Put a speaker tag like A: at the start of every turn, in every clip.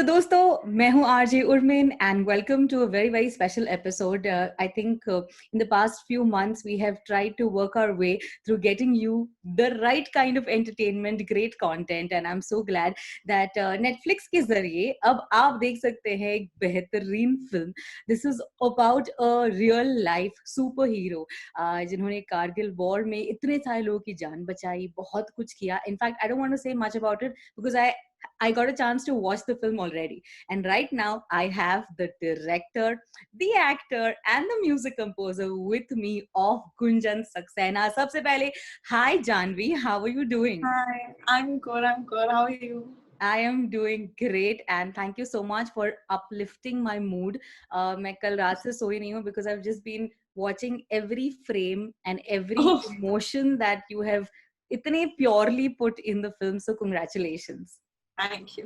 A: तो दोस्तों मैं हूं RJ Urmin and welcome to a very special episode I think in the past few months we have tried to work our way through getting you the right kind of entertainment, great content, and I'm so glad that Netflix के जरिए अब आप देख सकते हैं एक बेहतरीन film. This is about a real life superhero जिन्होंने कारगिल वॉर में इतने सारे लोगों की जान बचाई, बहुत कुछ किया. In fact I don't want to say much about it because I got a chance to watch the film already. And right now, I have the director, the actor, and the music composer with me of Gunjan Saxena. सबसे पहले, hi Janvi, how are you doing?
B: Hi, I'm good. How are you?
A: I am doing great and thank you so much for uplifting my mood. मैं कल रात से सोई नहीं हूँ because I've just been watching every frame and every
B: Oh,
A: emotion that you have इतने purely put in the film. So congratulations.
B: thank you.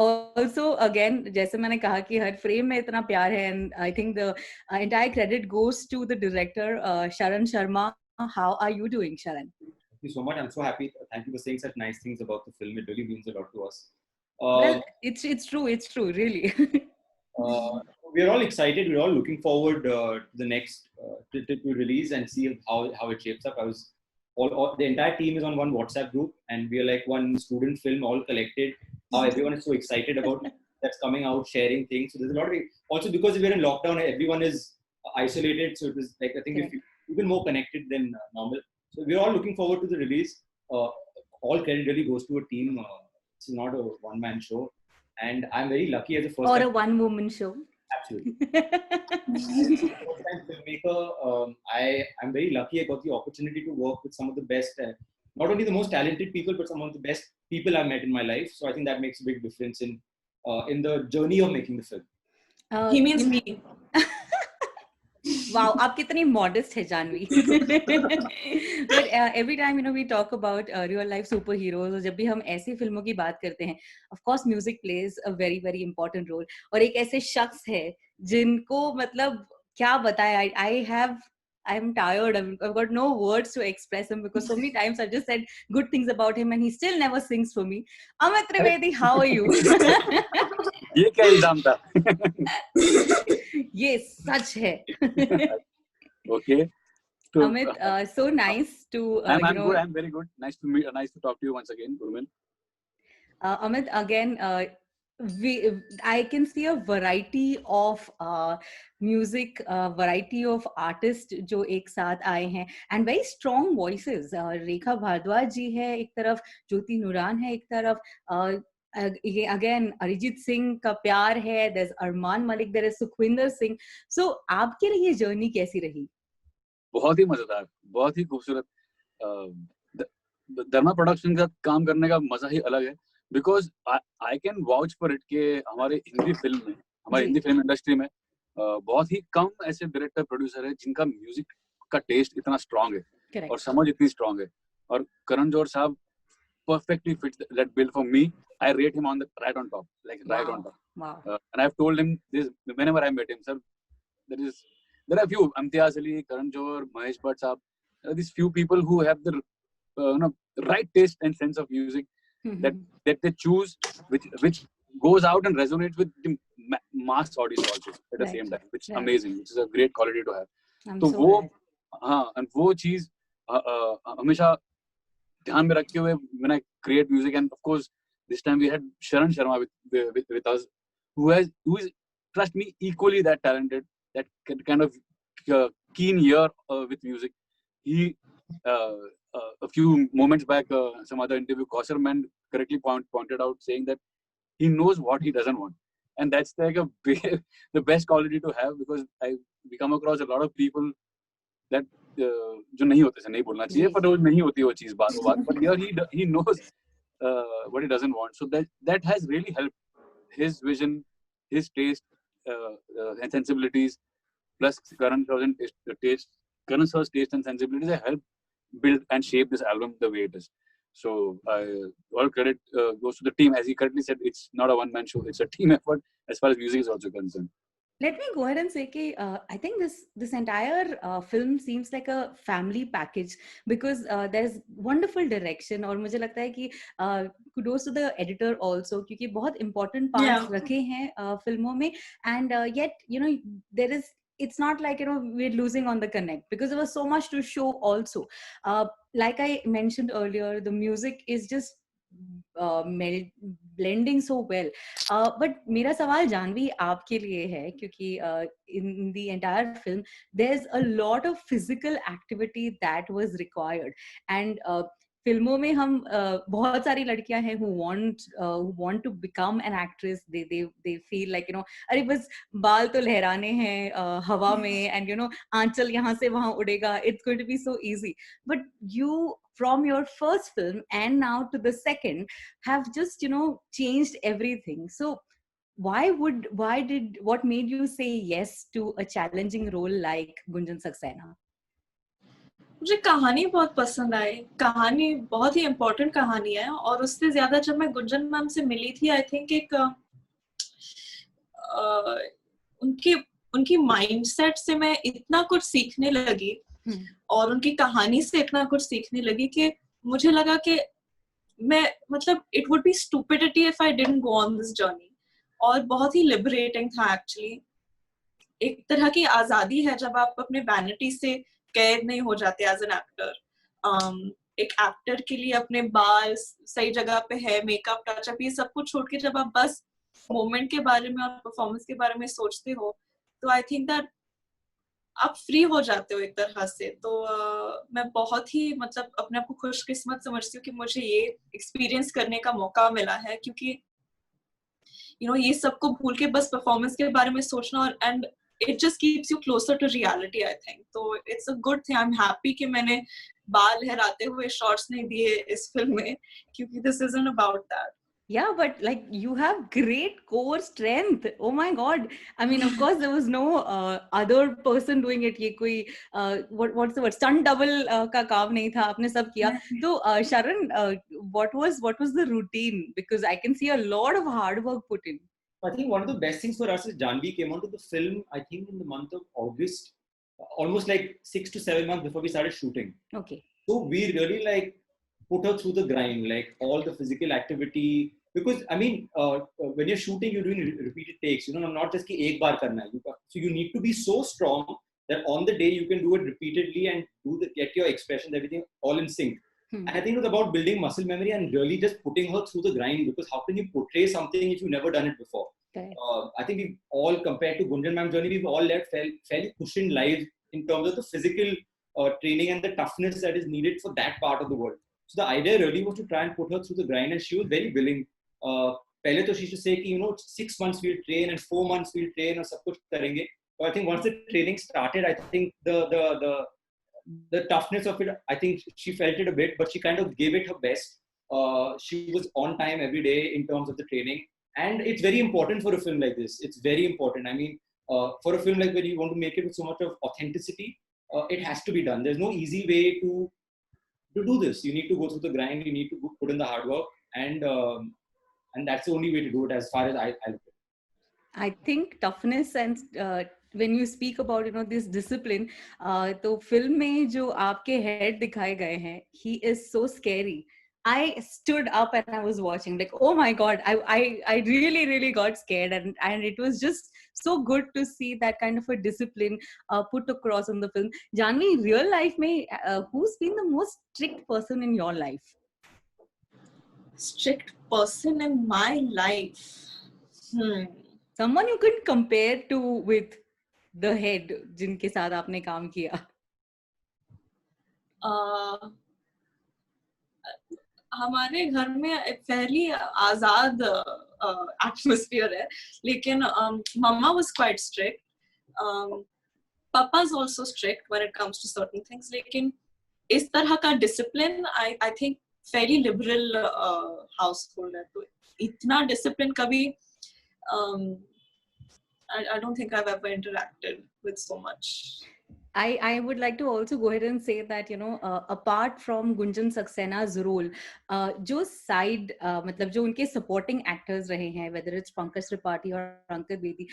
A: Also again जैसे मैंने कहा कि हर फ्रेम में इतना प्यार है and I think the entire credit goes to the director Sharan Sharma. How are you doing, Sharan?
C: Thank you so much. I'm so happy. Thank you for saying such nice things about the film. It really means a lot to us.
A: Well, it's true really.
C: We're all excited. We're all looking forward to the next to release and see how it shapes up. The entire team is on one WhatsApp group, and we are like one student film all collected. How everyone is so excited about that's coming out, sharing things. So there's a lot of also because we're in lockdown, everyone is isolated. So it was like I think we feel even more connected than normal. So we're all looking forward to the release. All credit really goes to a team. It's not a one-man show, and I'm very lucky as a first.
A: Or a one-woman show.
C: Absolutely. First-time filmmaker, I'm very lucky. I got the opportunity to work with some of the best, not only the most talented people, but some of the best people I've met in my life. So I think that makes a big difference in the journey of making the film.
B: He means me.
A: Wow, आप कितनी modest है Janvi. But every time we talk about real life superheroes और जब भी हम ऐसी फिल्मों की बात करते हैं, of course music plays a very important role. और एक ऐसे शख्स है जिनको मतलब क्या बताएं, I'm tired. I've got no words to express him because so many times I've just said good things about him and he still never sings for me. Amit Trivedi, how are you?
D: ये क्या इल्जाम था?
A: ये सच है.
D: Okay. So,
A: Amit, so nice to
D: I'm good. I'm very good. Nice to talk to you once again, Urmin.
A: Amit, again, I can see a variety of music, variety of artists जो एक साथ आए हैं and very strong voices. रेखा भारद्वाज जी है एक तरफ, ज्योति नुरान है एक तरफ. ये अगेन अरिजीत सिंह का प्यार है. there's Armaan Malik, there is Sukhvinder Singh. So आपके लिए ये जर्नी कैसी रही?
D: बहुत ही मजेदार, बहुत ही खूबसूरत. धर्मा प्रोडक्शन का काम करने का मजा ही अलग है. Because I can vouch for it कि हमारे हिंदी फिल्म इंडस्ट्री में बहुत ही कम ऐसे डायरेक्टर प्रोड्यूसर है जिनका म्यूजिक का टेस्ट इतना स्ट्रांग है.
A: Correct.
D: और समझ इतनी स्ट्रांग है. और करण जौहर साहब perfectly fits that bill for me. I rate him right on top.
A: Wow.
D: And I've told him this whenever I met him, sir. There are few, Imtiaz Ali, Karan Johar, Mahesh Bhatt Saab. There are these few people who have the right taste and sense of music that they choose, which goes out and resonates with the mass audience also at the same time, which is amazing, which is a great quality to have. So वो चीज हमेशा ध्यान में रखते हुए when I create music, and of course this time we had Sharan Sharma with us, who is trust me equally that talented, that kind of keen ear with music. He a few moments back, some other interview, Kauserman correctly pointed out, saying that he knows what he doesn't want, and that's like the best quality to have, because we come across a lot of people that जो नहीं होते, से नहीं बोलना चाहिए, पर वो नहीं होती वो चीज बात, but here he knows what he doesn't want. So that has really helped his vision, his taste and sensibilities, plus Karan Sir's taste and sensibilities have helped build and shape this album the way it is. So all credit goes to the team. As he correctly said, it's not a one-man show, it's a team effort as far as music is also concerned.
A: Let me go ahead and say कि I think this entire film seems like a family package because there's wonderful direction और मुझे लगता है कि kudos to the editor also क्योंकि बहुत important parts
B: Yeah.
A: रखे हैं फिल्मों में and yet you know there is it's not like you know we're losing on the connect because there was so much to show also like I mentioned earlier the music is just blending so well but मेरा सवाल जानवी आपके लिए है क्योंकि in the entire film there is a lot of physical activity that was required and फिल्मों में हम बहुत सारी लड़कियां हैं who want to become an actress they feel like you know अरे बस बाल तो लहराने हैं हवा में and you know आंचल यहाँ से वहां उड़ेगा it's going to be so easy but you from your first film and now to the second have just you know changed everything so what made you say yes to a challenging role like Gunjan Saxena?
B: मुझे कहानी बहुत पसंद आई, कहानी बहुत ही important कहानी है और उससे ज्यादा जब मैं गुंजन मैम से मिली थी आई थिंक एक उनकी उनकी माइंडसेट से मैं इतना कुछ सीखने लगी और उनकी कहानी से इतना कुछ सीखने लगी कि मुझे लगा कि मैं मतलब it would be stupidity if I didn't go on this journey और बहुत ही लिबरेटिंग था एक्चुअली। एक तरह की आजादी है जब आप अपने वैनिटी से कैद नहीं हो जाते एज एन एक्टर। एक एक्टर के लिए अपने बाल सही जगह पे है, मेकअप टचअप ये सब कुछ छोड़ के जब आप बस मोमेंट के बारे में और परफॉर्मेंस के बारे में सोचते हो तो आई थिंक दैट आप फ्री हो जाते हो एक तरह से। तो मैं बहुत ही मतलब अपने आप को खुशकिस्मत समझती हूँ कि मुझे ये एक्सपीरियंस करने का मौका मिला है क्योंकि ये सबको भूल के बस परफॉर्मेंस के बारे में सोचना और and it just keeps you closer to reality I think so it's a good thing I'm happy कि मैंने बाल लहराते हुए शॉट्स नहीं दिए इस फिल्म में क्योंकि this isn't about that.
A: Yeah, but like you have great core strength. Oh my God. I mean, of course, there was no other person doing it. ये कोई what's the word? Stunt double का काम नहीं था. आपने सब किया. तो Sharan, what was the routine? Because I can see a lot of hard work put in.
C: I think one of the best things for us is Janvi came onto the film, I think in the month of August, almost like 6 to 7 months before we started shooting.
A: Okay.
C: So we really like put her through the grind, like all the physical activity. Because I mean, when you're shooting, you're doing repeated takes. Not just कि एक बार करना है. So you need to be so strong that on the day you can do it repeatedly and get your expressions, everything all in sync. And I think it was about building muscle memory and really just putting her through the grind because how can you portray something if you've never done it before?
A: Okay.
C: I think we've all, compared to Gunjan ma'am's journey, we've all led fairly cushioned lives in terms of the physical training and the toughness that is needed for that part of the world. So the idea really was to try and put her through the grind and she was very willing. पहले तो she used to say कि 6 months we'll train and 4 months we'll train और सब कुछ करेंगे. So I think once the training started, I think the toughness of it, I think she felt it a bit, but she kind of gave it her best. She was on time every day in terms of the training. And it's very important for a film like this. It's very important. I mean, for a film like where you want to make it with so much of authenticity, it has to be done. There's no easy way to do this. You need to go through the grind. You need to put in the hard work. And that's the only way to do it as far as I look at it.
A: I think toughness and when you speak about this discipline तो film में जो आपके head दिखाए गए हैं he is so scary. I stood up and I was watching like oh my God I really got scared and it was just so good to see that kind of a discipline put across in the film. Janvi, real life में who's been the most strict person in your life?
B: Strict person in my life.
A: Someone you can compare to with the head जिनके साथ आपने काम किया.
B: हमारे घर में fairly आजाद atmosphere है, लेकिन mama was quite strict. Papa's also strict when it comes to certain things, लेकिन इस तरह का discipline I think fairly liberal household है, तो इतना discipline कभी I don't think I've ever interacted with so much.
A: I would like to also go ahead and say that, apart from Gunjan Saxena's role, जो side, मतलब जो उनके supporting actors रहे हैं, whether it's Pankaj Tripathi और Ankit Bedi,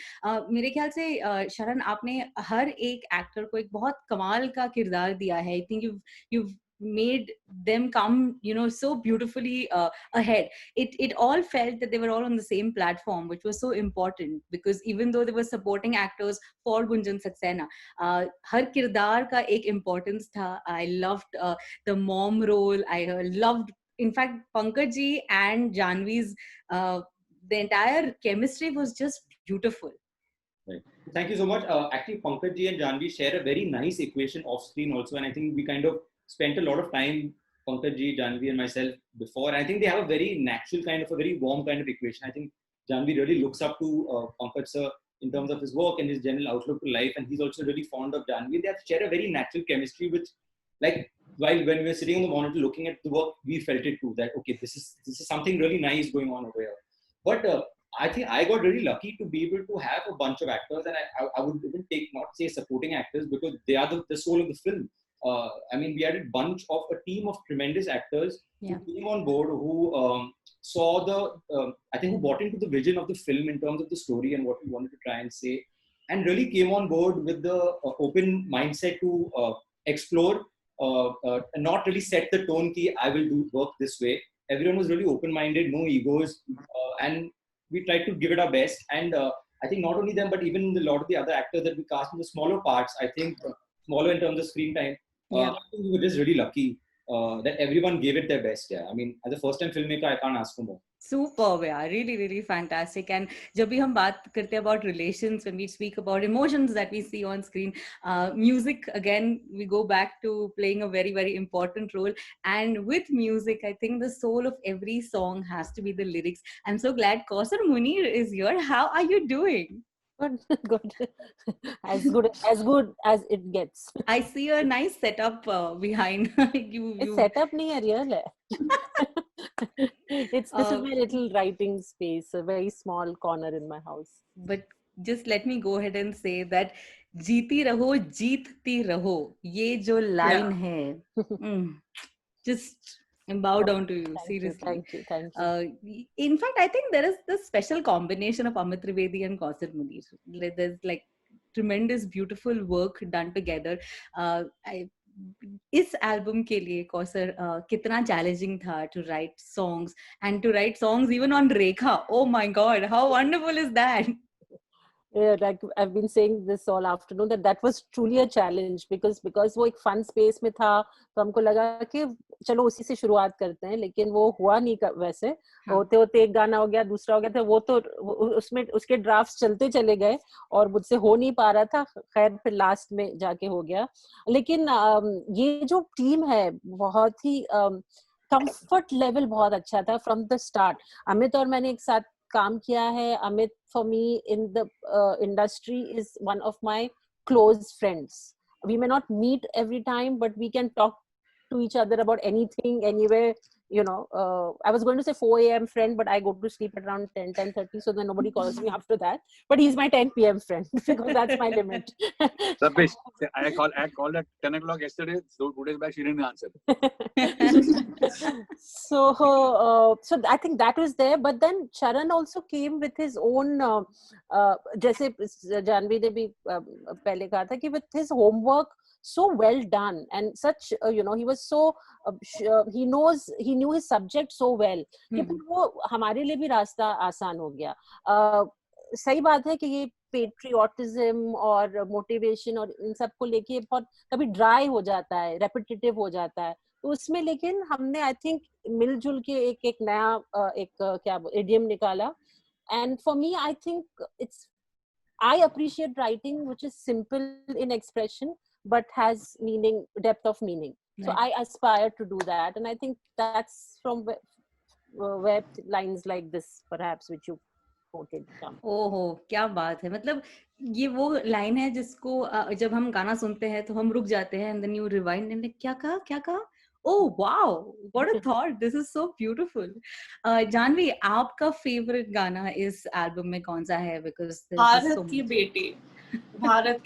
A: मेरे ख्याल से शरण आपने हर एक actor को एक बहुत कमाल का किरदार दिया है. I think you've made them come, so beautifully ahead. It all felt that they were all on the same platform, which was so important, because even though they were supporting actors for Gunjan Saxena, हर किरदार का एक importance था. I loved the mom role. I loved, in fact, Pankaj ji and Janhvi's the entire chemistry was just beautiful.
C: Right. Thank you so much. Actually, Pankaj ji and Janvi share a very nice equation off screen also, and I think we kind of spent a lot of time, Pankaj ji, Janvi, and myself before. And I think they have a very natural kind of a very warm kind of equation. I think Janvi really looks up to Pankaj sir in terms of his work and his general outlook to life, and he's also really fond of Janvi. They have share a very natural chemistry, which, like, while when we were sitting on the monitor looking at the work, we felt it too. That okay, this is something really nice going on over here. But I think I got really lucky to be able to have a bunch of actors, and I would even not say supporting actors, because they are the soul of the film. I mean, we had a bunch of a team of tremendous actors who came on board, who saw I think who bought into the vision of the film in terms of the story and what we wanted to try and say, and really came on board with the open mindset to explore, and not really set the tone ki I will do work this way. Everyone was really open-minded, no egos, and we tried to give it our best. And I think not only them, but even a lot of the other actors that we cast in the smaller parts, I think smaller in terms of screen time, I think we were just really lucky that everyone gave it their best. Yeah, I mean, as a first-time filmmaker, I can't ask for more.
A: Superb, yeah, really, really fantastic. And जब भी हम बात करते हैं about relations, when we speak about emotions that we see on screen, music, again, we go back to playing a very, very important role. And with music, I think the soul of every song has to be the lyrics. I'm so glad Kausar Munir is here. How are you doing?
E: Good, good. As good as it gets.
A: I see a nice setup behind you.
E: It's setup nahi hai, real hai. This is my little writing space, a very small corner in my house.
A: But just let me go ahead and say that जीती रहो जीतती रहो, ये जो line है, just bow down to you. Seriously.
E: Thank you.
A: In fact, I think there is this special combination of Amit Trivedi and Kausar Munir. There's like tremendous beautiful work done together. इस album के लिए कौसर कितना challenging था to write songs, and to write songs even on Rekha. Oh my God, how wonderful is that?
E: Yeah, like I've been saying this all afternoon, that was truly a challenge, because वो एक fun space में था, तो हमको लगा कि चलो उसी से शुरुआत करते हैं, लेकिन वो हुआ नहीं वैसे. होते होते एक गाना हो गया, दूसरा हो गया, तो वो तो उसमें उसके ड्राफ्ट्स चलते चले गए और मुझसे हो नहीं पा रहा था. खैर फिर लास्ट में जाके हो गया. लेकिन ये जो टीम है बहुत ही कंफर्ट लेवल बहुत अच्छा था फ्रॉम द स्टार्ट. अमित और मैंने एक साथ काम किया है. Amit for me in the industry is one of my close friends. We may not meet every time, but we can talk to each other about anything, anywhere. You know, I was going to say 4 a.m. friend, but I go to sleep at around 10:30, so then nobody calls me after that. But he's my 10 p.m. friend because that's my limit.
D: Sabbish, I called at 10 o'clock yesterday. So 2 days back, she didn't answer.
E: So I think that was there. But then Charan also came with his own, जैसे जानवी ने भी पहले कहा था कि with his homework so well done, and such he was so he knew his subject so well कि वो हमारे लिए भी रास्ता आसान हो गया. सही बात है कि ये पेट्रियोटिज्म और मोटिवेशन और इन सब को लेके बहुत कभी ड्राई हो जाता है, रेपिटेटिव हो जाता है, तो उसमें लेकिन हमने आई थिंक मिलजुल के एक नया एक क्या इडियम निकाला. And for me I think it's I appreciate writing which is simple in expression but has meaning, depth of meaning. So I aspire to do that, and I think that's from where lines like this perhaps which you quoted come.
A: ओहो, क्या बात है. मतलब ये वो line है जिसको जब हम गाना सुनते हैं तो हम रुक जाते हैं, and then you rewind and क्या कहा. Oh wow, what a thought. This is so beautiful. Janvi, आपका फेवरेट गाना इस एल्बम में कौन सा है? Because
B: भारत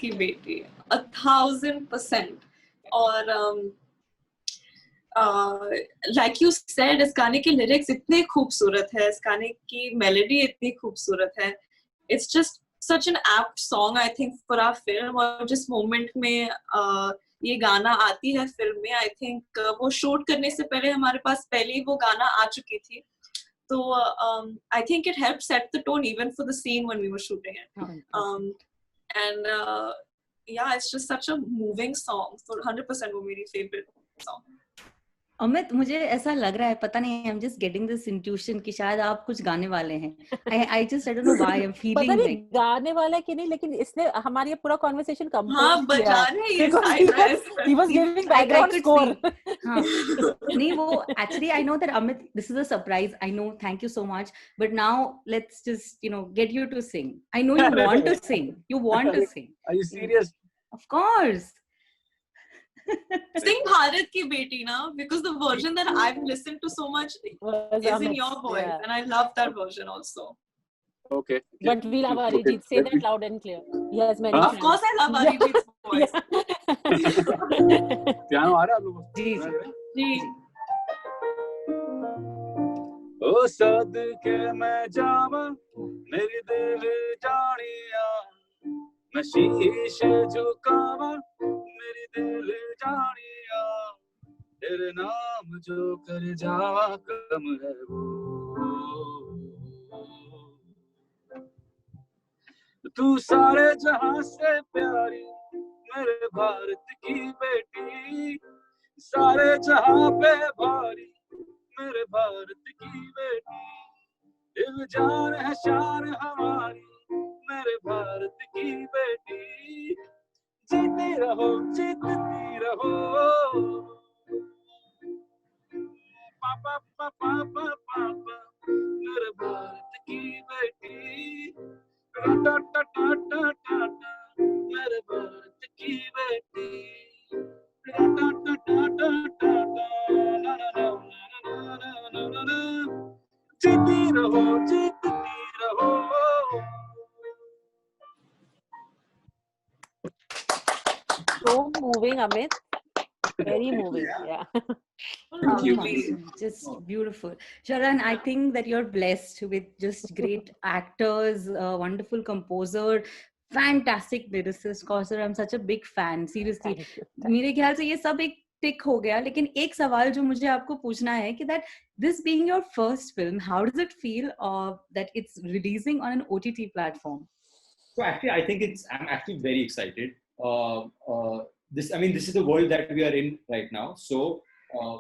B: की बेटी. 1000%. और like you said, इस गाने के lyrics इतने खूबसूरत है, इस गाने की melody इतनी खूबसूरत है. It's just such an apt song, I think, for our film. और जिस moment में ये गाना आती है फिल्म में, I think वो शूट करने से पहले हमारे पास पहले ही वो गाना आ चुकी थी. So I think it helped set the tone even for the scene when we were shooting it. And yeah, it's just such a moving song. So 100% वो मेरी favorite song.
A: अमित, मुझे ऐसा लग रहा है, पता नहीं, I'm just getting this intuition कि शायद आप कुछ गाने वाले हैं. I don't know why I'm feeling
E: पता नहीं
A: like
E: गाने वाला कि नहीं, लेकिन इसने हमारी ये पूरा कॉन्वर्सेशन कंपोज
B: हाँ, बजा रहे हैं.
E: He was giving background score.
A: हाँ, नहीं वो actually I know that Amit, this is a surprise. I know, thank you so much. But now let's just get you to sing. I know you want to sing. You want to sing.
D: Are you serious?
A: Of course.
B: Sing Bharat Ki Beti na, because the version that I've listened to so much is in your voice, and I love that version also.
D: Okay.
E: But we love Arijit. Say that loud and clear. Yes, many.
B: Of course, I love Arijit's voice.
D: Piano आ रहा है आप लोगों को?
B: जी.
D: ओ सदके मैं जावा मेरी दिल जानिया, मैं शीशे झुकावा मेरी दिल जानिया, तेरे नाम जो कर जावा कम है वो. तू सारे जहां से प्यारी मेरे भारत की बेटी, सारे जहां पे भारी मेरे भारत की बेटी, दिल जान है शान हमारी मेरे भारत की बेटी, जीती रहो जीतती रहो. पापा पापा पापा मेरे भारत की बेटी, टा टा टा टा टा मेरे भारत की बेटी, टा टा टा टा टा ना ना ना ना ना ना, जीती रहो जीतती रहो.
E: So moving, Amit. Very moving. Yeah.
D: Thank you.
A: Just beautiful. Sharan, I think that you're blessed with just great actors, wonderful composer, fantastic lyricist. Kaushal, I'm such a big fan. Seriously. मेरे ख्याल से ये सब एक टिक हो गया, लेकिन एक सवाल जो मुझे आपको पूछना है कि that this being your first film, how does it feel that it's releasing on an OTT platform?
C: So actually, I think I'm actually very excited. This is the world that we are in right now. So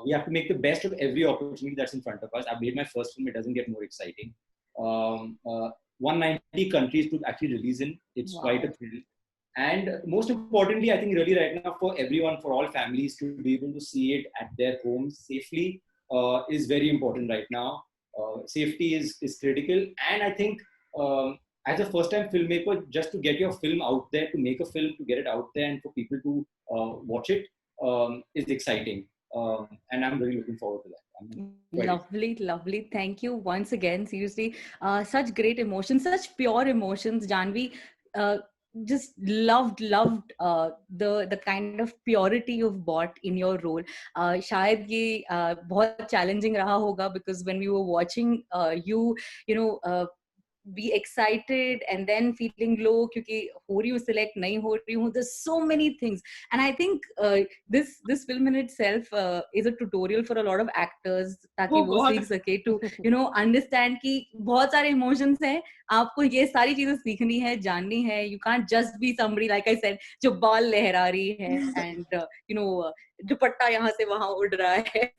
C: we have to make the best of every opportunity that's in front of us. I've made my first film. It doesn't get more exciting. 190 countries to actually release in. It's quite a thrill. And most importantly, I think really right now for everyone, for all families to be able to see it at their homes safely is very important right now. Safety is critical. And I think as a first-time filmmaker, just to get your film out there, to make a film, to get it out there and for people to watch it is exciting. And I'm really looking forward to that.
A: Lovely. Thank you once again. Seriously, such great emotions, such pure emotions. Janvi just loved the kind of purity you've brought in your role. शायद ये बहुत challenging रहा होगा, because when we were watching you be excited and then feeling low क्योंकि हो रही हूँ select नहीं हो रही हूँ, there's so many things, and I think this film in itself is a tutorial for a lot of actors ताकि वो सीख सके to understand कि बहुत सारे emotions हैं, आपको ये सारी चीजें सीखनी है, जाननी है. You can't just be somebody, like I said, जो बाल लहरा रही है and दुपट्टा यहाँ से वहाँ उड़ रहा है.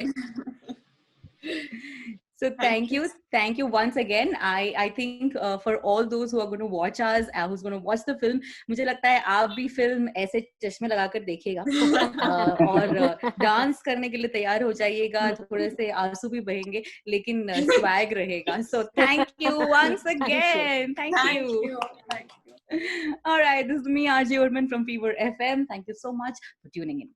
A: So thank you once again. I think for all those who are going to watch us, who's going to watch the film, मुझे लगता है आप भी फिल्म ऐसे चश्मे लगाकर देखिएगा और डांस करने के लिए तैयार हो जाइएगा. थोड़े से आंसू भी बहेंगे, लेकिन स्वैग रहेगा. So thank you once again. Thank you. All right, this is me, RJ Urman from Fever FM. Thank you so much for tuning in.